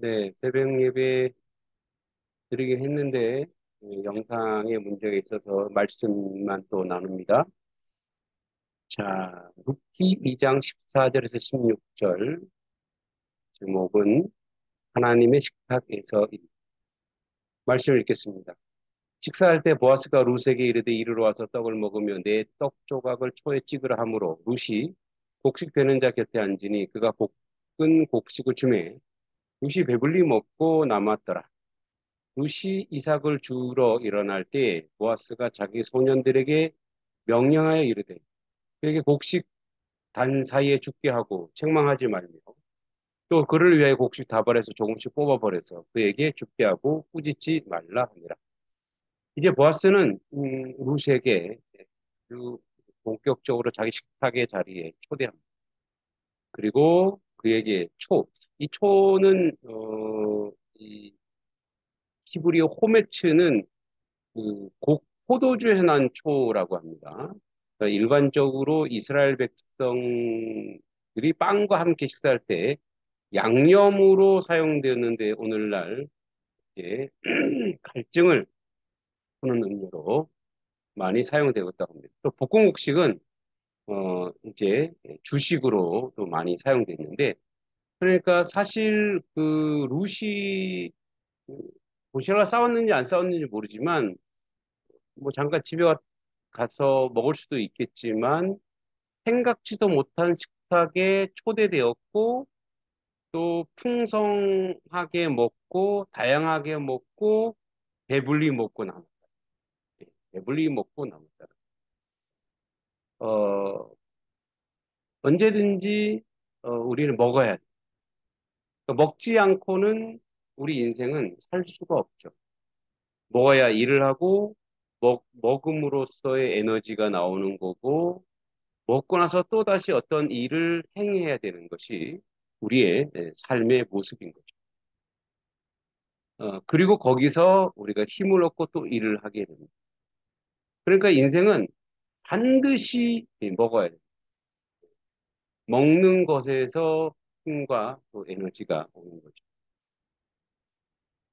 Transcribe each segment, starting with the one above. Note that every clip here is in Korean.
네, 새벽 예배 드리긴 했는데, 영상에 문제가 있어서 말씀만 또 나눕니다. 자, 루키 2장 14절에서 16절, 제목은 하나님의 식탁에서 말씀을 읽겠습니다. 식사할 때 보아스가 룻에게 이르되 이리로 와서 떡을 먹으며 내 떡 조각을 초에 찍으라 하므로 룻이 곡식 되는 자 곁에 앉으니 그가 볶은 곡식을 주매 룻이 배불리 먹고 남았더라. 룻이 이삭을 주러 일어날 때 보아스가 자기 소년들에게 명령하여 이르되 그에게 곡식 단 사이에 죽게 하고 책망하지 말며 또 그를 위하여 곡식 다발에서 조금씩 뽑아버려서 그에게 죽게 하고 꾸짖지 말라 하니라. 이제 보아스는 룻에게 그 본격적으로 자기 식탁의 자리에 초대합니다. 그리고 그에게 이 초는 이 히브리어 호메츠는 포도주에 난 초라고 합니다. 그러니까 일반적으로 이스라엘 백성들이 빵과 함께 식사할 때 양념으로 사용되는데 오늘날 이제 갈증을 푸는 음료로 많이 사용되고 있다고 합니다. 또 볶음국식은 이제 주식으로 또 많이 사용되어 있는데 그러니까 사실 그 루시 보시라가 싸웠는지 안 싸웠는지 모르지만 뭐 잠깐 집에 가서 먹을 수도 있겠지만 생각지도 못한 식탁에 초대되었고 또 풍성하게 먹고 다양하게 먹고 배불리 먹고 남았다. 배불리 먹고 남았다. 어, 언제든지 우리는 먹어야 돼. 그러니까 먹지 않고는 우리 인생은 살 수가 없죠. 먹어야 일을 하고 먹음으로써의 에너지가 나오는 거고 먹고 나서 또다시 어떤 일을 행해야 되는 것이 우리의 삶의 모습인 거죠. 그리고 거기서 우리가 힘을 얻고 또 일을 하게 됩니다. 그러니까 인생은 반드시 먹어야 돼요. 먹는 것에서 힘과 또 에너지가 오는 거죠.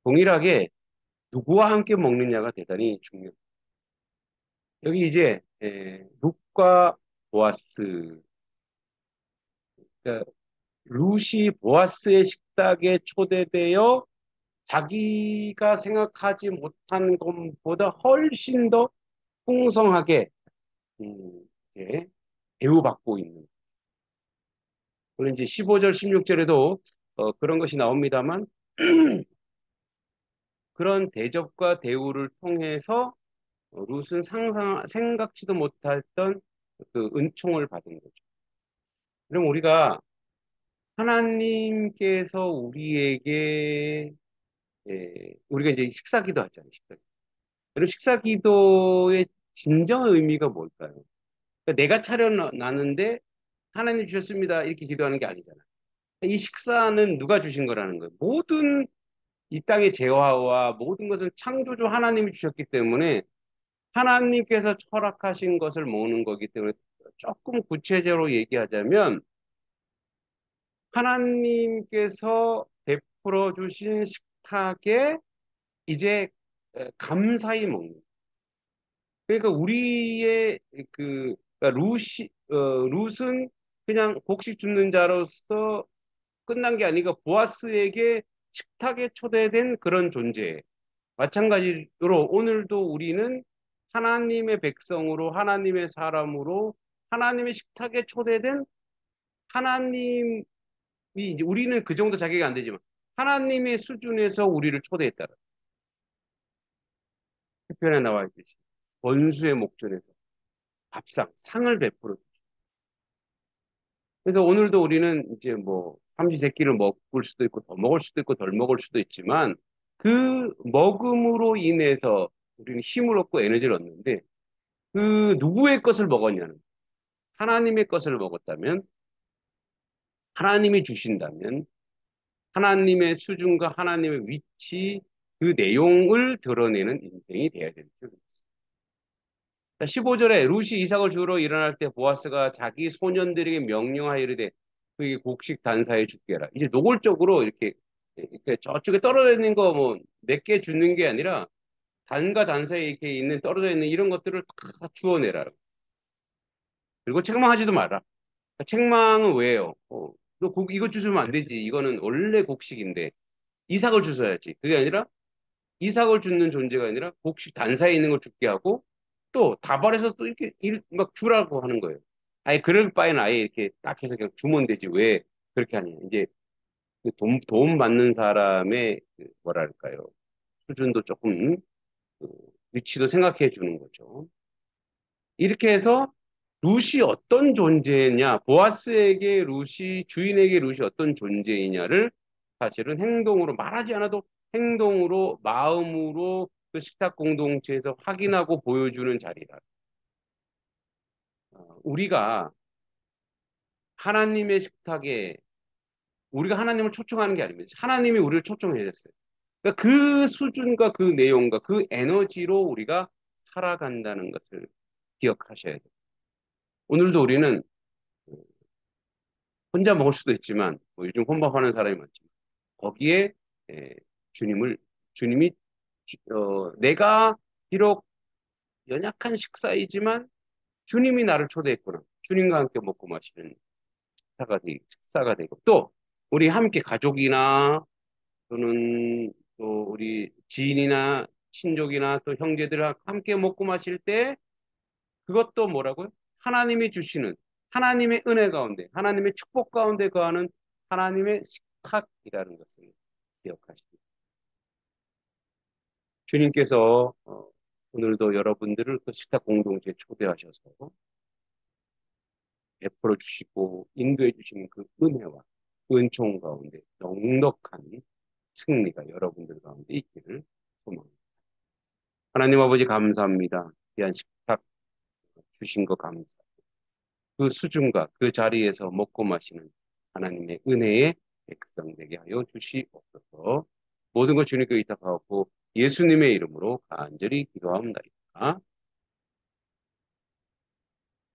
동일하게 누구와 함께 먹느냐가 대단히 중요해요. 여기 이제 룻과 보아스, 그러니까 룻이 보아스의 식탁에 초대되어 자기가 생각하지 못한 것보다 훨씬 더 풍성하게 음, 예, 대우받고 있는. 물론 이제 15절, 16절에도 그런 것이 나옵니다만 그런 대접과 대우를 통해서 룻은 생각지도 못했던 그 은총을 받은 거죠. 그럼 우리가 하나님께서 우리에게 우리가 이제 식사기도 하잖아요. 식사기도. 그럼 식사기도의 진정한 의미가 뭘까요? 그러니까 내가 차려놨는데 하나님 주셨습니다. 이렇게 기도하는 게 아니잖아요. 이 식사는 누가 주신 거라는 거예요. 모든 이 땅의 재화와 모든 것은 창조주 하나님이 주셨기 때문에 하나님께서 허락하신 것을 먹는 거기 때문에 조금 구체적으로 얘기하자면 하나님께서 베풀어 주신 식탁에 이제 감사히 먹는. 그러니까 우리의 그러니까 룻은 그냥 곡식 줍는 자로서 끝난 게 아니고 보아스에게 식탁에 초대된 그런 존재. 마찬가지로 오늘도 우리는 하나님의 백성으로 하나님의 사람으로 하나님의 식탁에 초대된 하나님이 이제 우리는 그 정도 자격이 안 되지만 하나님의 수준에서 우리를 초대했다. 표현에 나와 있듯이 원수의 목전에서 상을 베풀어. 그래서 오늘도 우리는 이제 뭐 삼시세끼를 먹을 수도 있고 더 먹을 수도 있고 덜 먹을 수도 있지만 그 먹음으로 인해서 우리는 힘을 얻고 에너지를 얻는데 그 누구의 것을 먹었냐는 하나님의 것을 먹었다면 하나님이 주신다면 하나님의 수준과 하나님의 위치 그 내용을 드러내는 인생이 돼야 되는 거죠. 15절에 룻이 이삭을 주러 일어날 때 보아스가 자기 소년들에게 명령하여 이르되 그에게 곡식 단사에 죽게 해라. 이제 노골적으로 이렇게 이렇게 저쪽에 떨어져 있는 거 뭐 몇 개 주는 게 아니라 단과 단 사이에 이렇게 있는 떨어져 있는 이런 것들을 다 주워내라. 그리고 책망하지도 마라. 그러니까 책망은 왜요? 너 이거 주시면 안 되지. 이거는 원래 곡식인데 이삭을 주셔야지. 그게 아니라 이삭을 줍는 존재가 아니라 곡식 단사에 있는 걸 죽게 하고 또 다발에서 또 이렇게 막 주라고 하는 거예요. 아예 그럴 바에는 아예 이렇게 딱 해서 그냥 주면 되지. 왜 그렇게 하냐. 이제 그 도움 받는 사람의 그 뭐랄까요. 수준도 조금 그 위치도 생각해 주는 거죠. 이렇게 해서 룻이 어떤 존재냐, 보아스에게 룻이, 주인에게 룻이 어떤 존재이냐를 사실은 행동으로 말하지 않아도 행동으로, 마음으로 그 식탁 공동체에서 확인하고 보여주는 자리라. 우리가 하나님의 식탁에, 우리가 하나님을 초청하는 게 아닙니다. 하나님이 우리를 초청해 줬어요. 그러니까 그 수준과 그 내용과 그 에너지로 우리가 살아간다는 것을 기억하셔야 돼요. 오늘도 우리는 혼자 먹을 수도 있지만 뭐 요즘 혼밥하는 사람이 많지만 거기에 에, 주님을 주님이 내가 비록 연약한 식사이지만 주님이 나를 초대했구나. 주님과 함께 먹고 마시는 식사가 되고 또 우리 함께 가족이나 또는 또 우리 지인이나 친족이나 또 형제들과 함께 먹고 마실 때 그것도 뭐라고요? 하나님이 주시는 하나님의 은혜 가운데, 하나님의 축복 가운데 거하는 하나님의 식탁이라는 것을 기억하십니다. 주님께서 오늘도 여러분들을 그 식탁 공동체에 초대하셔서 베풀어 주시고 인도해 주시는 그 은혜와 은총 가운데 넉넉한 승리가 여러분들 가운데 있기를 소망합니다. 하나님 아버지 감사합니다. 귀한 식탁 주신 거 감사합니다. 그 수준과 그 자리에서 먹고 마시는 하나님의 은혜의 백성 되게 하여 주시옵소서. 모든 것 주님께 의탁하고 예수님의 이름으로 간절히 기도합니다.